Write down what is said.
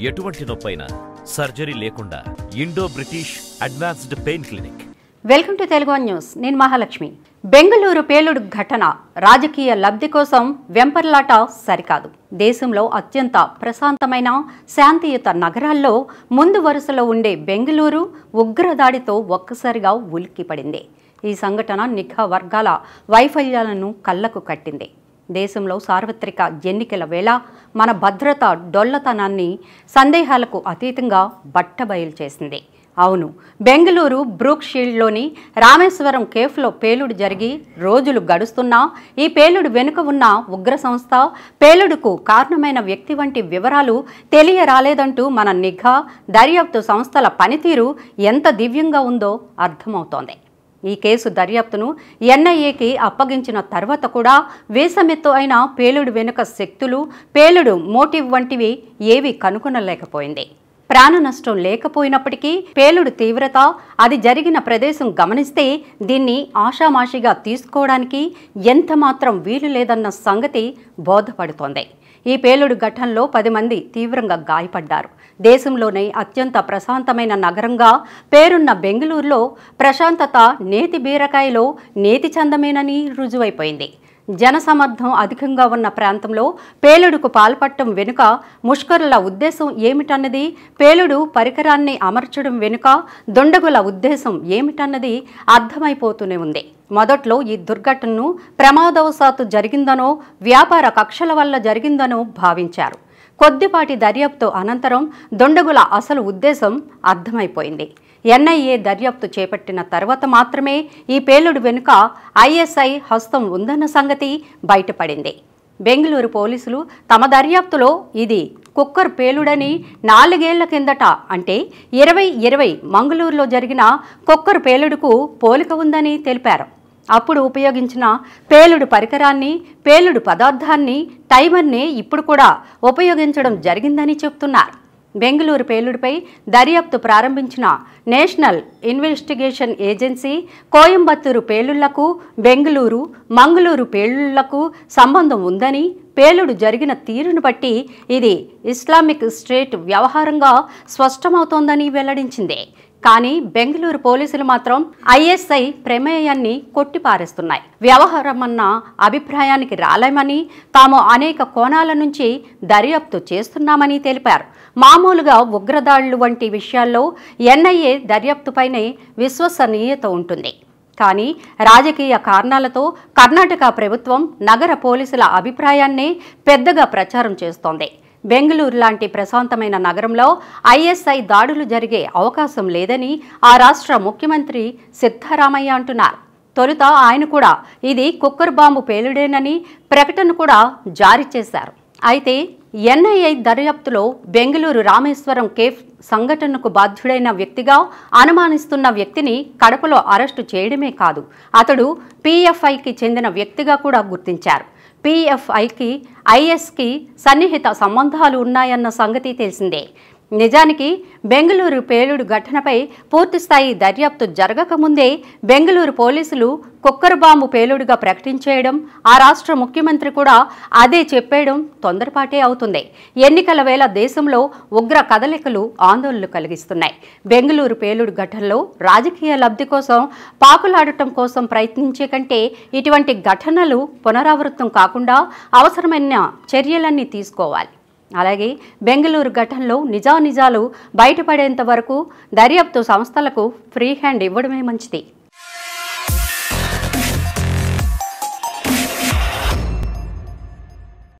ఎటువంటి నొప్పైనా సర్జరీ లేకుండా Indo British advanced pain clinic. Welcome to Telugu news. నేను మహాలక్ష్మి. బెంగళూరు పేలుడు ఘటన రాజకీయ లబ్ధి కోసం వెంపర్లాట సరికాదు. దేశంలో అత్యంత ప్రశాంతమైన శాంతియుత నగరాల్లో ముందు వరుసలో ఉండే బెంగళూరు ఉగ్రదాడితో ఒక్కసారిగా ఉలిక్కిపడింది. ఈ సంఘటన నిఘా వర్గాల వైఫల్యాలను కళ్లకు కట్టింది. దేశంలో సార్వత్రిక ఎన్నికల వేళ మన భద్రత డొల్లతనాన్ని సందేహాలకు అతీతంగా బట్టబయలు చేసింది. అవును, బెంగళూరు బ్రూక్షీల్డ్లోని రామేశ్వరం కేఫ్లో పేలుడు జరిగి రోజులు గడుస్తున్నా ఈ పేలుడు వెనుక ఉన్న ఉగ్ర సంస్థ, పేలుడుకు కారణమైన వ్యక్తి వంటి వివరాలు తెలియరాలేదంటూ మన నిఘా దర్యాప్తు సంస్థల పనితీరు ఎంత దివ్యంగా ఉందో అర్థమవుతోంది. ఈ కేసు దర్యాప్తును ఎన్ఐఏకి అప్పగించిన తర్వాత కూడా వేసమెత్తు అయిన పేలుడు వెనుక శక్తులు, పేలుడు మోటివ్ వంటివి ఏవి కనుగొనలేకపోయింది. ప్రాణ నష్టం లేకపోయినప్పటికీ పేలుడు తీవ్రత, అది జరిగిన ప్రదేశం గమనిస్తే దీన్ని ఆషామాషిగా తీసుకోవడానికి ఎంతమాత్రం వీలు లేదన్న సంగతి బోధపడుతోంది. ఈ పేలుడు ఘటనలో 10 మంది తీవ్రంగా గాయపడ్డారు. దేశంలోనే అత్యంత ప్రశాంతమైన నగరంగా పేరున్న బెంగళూరులో ప్రశాంతత నేతి బీరకాయలో నేతి చందమేనని రుజువైపోయింది. జనసమర్థం అధికంగా ఉన్న ప్రాంతంలో పేలుడుకు పాల్పడటం వెనుక ముష్కరుల ఉద్దేశం ఏమిటన్నది, పేలుడు పరికరాన్ని అమర్చడం వెనుక దుండగుల ఉద్దేశం ఏమిటన్నది అర్థమైపోతూనే ఉంది. మొదట్లో ఈ దుర్ఘటనను ప్రమాదవశాత్తు జరిగిందనో, వ్యాపార కక్షల వల్ల జరిగిందనో భావించారు. కొద్దిపాటి దర్యాప్తు అనంతరం దుండగుల అసలు ఉద్దేశం అర్థమైపోయింది. ఎన్ఐఏ దర్యాప్తు చేపట్టిన తర్వాత మాత్రమే ఈ పేలుడు వెనుక ఐఎస్ఐ హస్తం ఉందన్న సంగతి బయటపడింది. బెంగళూరు పోలీసులు తమ దర్యాప్తులో ఇది కుక్కర్ పేలుడని 4 ఏళ్ల కిందట, అంటే 2020 మంగళూరులో జరిగిన కుక్కర్ పేలుడుకు పోలిక ఉందని తెలిపారు. అప్పుడు ఉపయోగించిన పేలుడు పరికరాన్ని, పేలుడు పదార్థాన్ని, టైమర్ని ఇప్పుడు కూడా ఉపయోగించడం జరిగిందని చెప్తున్నారు. బెంగళూరు పేలుడుపై దర్యాప్తు ప్రారంభించిన నేషనల్ ఇన్వెస్టిగేషన్ ఏజెన్సీ కోయంబత్తూరు పేలుళ్లకు, బెంగళూరు, మంగళూరు పేలుళ్లకు సంబంధం ఉందని, పేలుడు జరిగిన తీరును బట్టి ఇది ఇస్లామిక్ స్టేట్ వ్యవహారంగా స్పష్టమవుతోందని వెల్లడించింది. కానీ బెంగళూరు పోలీసులు మాత్రం ఐఎస్ఐ ప్రమేయాన్ని కొట్టిపారేస్తున్నాయి. వ్యవహారమన్న అభిప్రాయానికి రాలేమని, తాము అనేక కోణాల నుంచి దర్యాప్తు చేస్తున్నామని తెలిపారు. మామూలుగా ఉగ్రదాడులు వంటి విషయాల్లో ఎన్ఐఏ దర్యాప్తుపైనే విశ్వసనీయత ఉంటుంది. కానీ రాజకీయ కారణాలతో కర్ణాటక ప్రభుత్వం నగర పోలీసుల అభిప్రాయాన్నే పెద్దగా ప్రచారం చేస్తోంది. బెంగళూరు లాంటి ప్రశాంతమైన నగరంలో ఐఎస్ఐ దాడులు జరిగే అవకాశం లేదని ఆ రాష్ట్ర ముఖ్యమంత్రి సిద్ధరామయ్య అంటున్నారు. తొలుత ఆయన కూడా ఇది కుక్కర్ బాంబు పేలుడేనని ప్రకటన కూడా జారీ చేశారు. అయితే ఎన్ఐఏ దర్యాప్తులో బెంగళూరు రామేశ్వరం కేఫ్ సంఘటనకు బాధ్యుడైన వ్యక్తిగా అనుమానిస్తున్న వ్యక్తిని కడపలో అరెస్టు చేయడమే కాదు, అతడు పిఎఫ్ఐకి చెందిన వ్యక్తిగా కూడా గుర్తించారు. పిఎఫ్ఐకి ఐఎస్కి సన్నిహిత సంబంధాలు ఉన్నాయన్న సంగతి తెలిసిందే. నిజానికి బెంగళూరు పేలుడు ఘటనపై పూర్తిస్థాయి దర్యాప్తు జరగకముందే బెంగళూరు పోలీసులు కుక్కర్ బాంబు పేలుడుగా ప్రకటించేయడం, ఆ రాష్ట్ర ముఖ్యమంత్రి కూడా అదే చెప్పేయడం తొందరపాటే అవుతుంది. ఎన్నికల వేళ దేశంలో ఉగ్ర కదలికలు ఆందోళనలు కలిగిస్తున్నాయి. బెంగళూరు పేలుడు ఘటనలో రాజకీయ లబ్ధి కోసం, పాకులాడటం కోసం ప్రయత్నించే కంటే ఇటువంటి ఘటనలు పునరావృతం కాకుండా అవసరమైన చర్యలన్నీ తీసుకోవాలి. అలాగే బెంగళూరు ఘటనలో నిజానిజాలు బయటపడేంత వరకు దర్యాప్తు సంస్థలకు ఫ్రీ హ్యాండ్ ఇవ్వడమే మంచిది.